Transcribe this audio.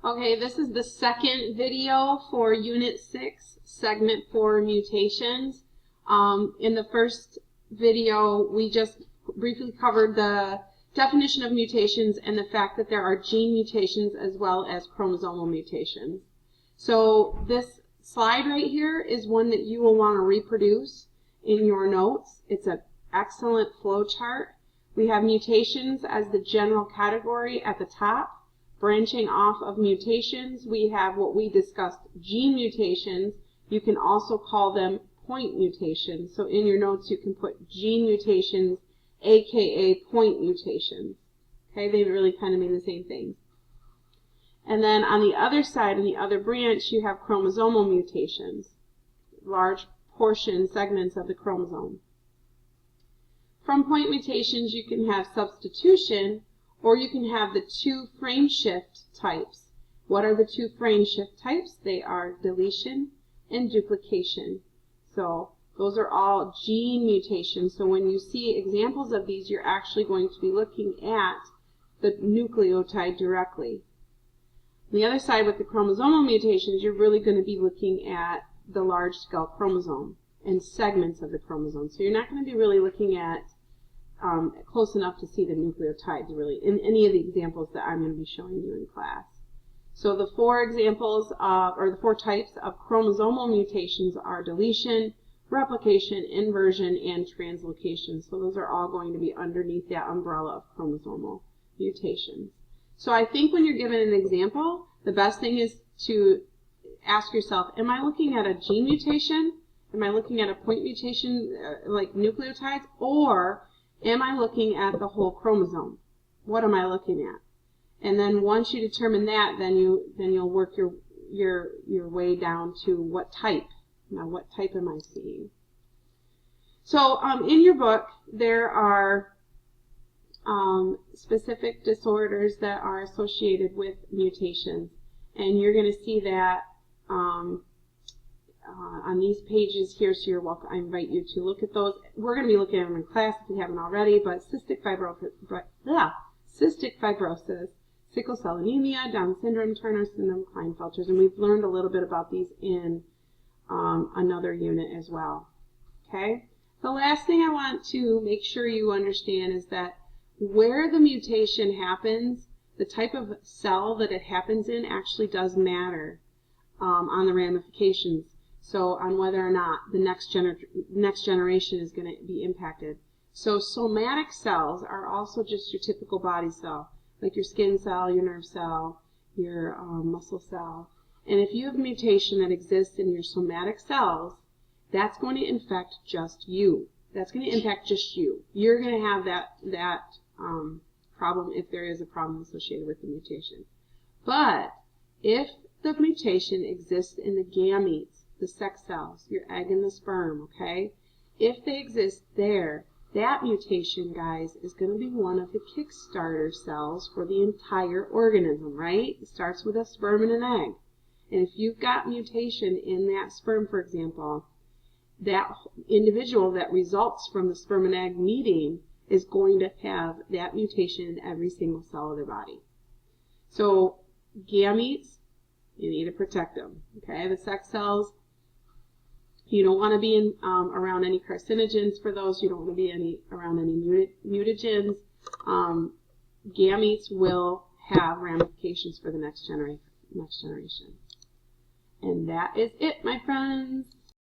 Okay, this is the second video for Unit 6, Segment 4 Mutations. In the first video, we just briefly covered the definition of mutations and the fact that there are gene mutations as well as chromosomal mutations. So this slide right here is one that you will want to reproduce in your notes. It's an excellent flow chart. We have mutations as the general category at the top. Branching off of mutations, we have what we discussed, gene mutations. You can also call them point mutations. So in your notes you can put gene mutations, aka point mutations. Okay, they really kind of mean the same thing. And then on the other side, in the other branch, you have chromosomal mutations, large portion segments of the chromosome. From point mutations, you can have substitution, or you can have the two frame shift types. What are the two frame shift types? They are deletion and duplication. So those are all gene mutations. So when you see examples of these, you're actually going to be looking at the nucleotide directly. On the other side, with the chromosomal mutations, you're really going to be looking at the large scale chromosome and segments of the chromosome. So you're not going to be really looking at close enough to see the nucleotides really in any of the examples that I'm going to be showing you in class. So the four examples or the four types of chromosomal mutations are deletion, replication, inversion, and translocation. So those are all going to be underneath that umbrella of chromosomal mutations. So I think when you're given an example, the best thing is to ask yourself, am I looking at a gene mutation? Am I looking at a point mutation like nucleotides? Or am I looking at the whole chromosome? What am I looking at? And then once you determine that, then you'll work your way down to what type. Now, what type am I seeing? So in your book, there are specific disorders that are associated with mutations, and you're going to see that on these pages here, so you're welcome. I invite you to look at those. We're going to be looking at them in class if you haven't already, but cystic fibrosis, sickle cell anemia, Down syndrome, Turner syndrome, Klinefelters, and we've learned a little bit about these in another unit as well. Okay? The last thing I want to make sure you understand is that where the mutation happens, the type of cell that it happens in actually does matter on the ramifications. So on whether or not the next generation is going to be impacted. So somatic cells are also just your typical body cell, like your skin cell, your nerve cell, your muscle cell. And if you have a mutation that exists in your somatic cells, that's going to infect just you. That's going to impact just you. You're going to have that problem if there is a problem associated with the mutation. But if the mutation exists in the gametes, the sex cells, your egg and the sperm, okay? If they exist there, that mutation, guys, is going to be one of the kickstarter cells for the entire organism, right? It starts with a sperm and an egg. And if you've got mutation in that sperm, for example, that individual that results from the sperm and egg meeting is going to have that mutation in every single cell of their body. So gametes, you need to protect them. Okay, the sex cells, you don't want to be around any carcinogens for those. You don't want to be around any mutagens. Gametes will have ramifications for the next generation. And that is it, my friends.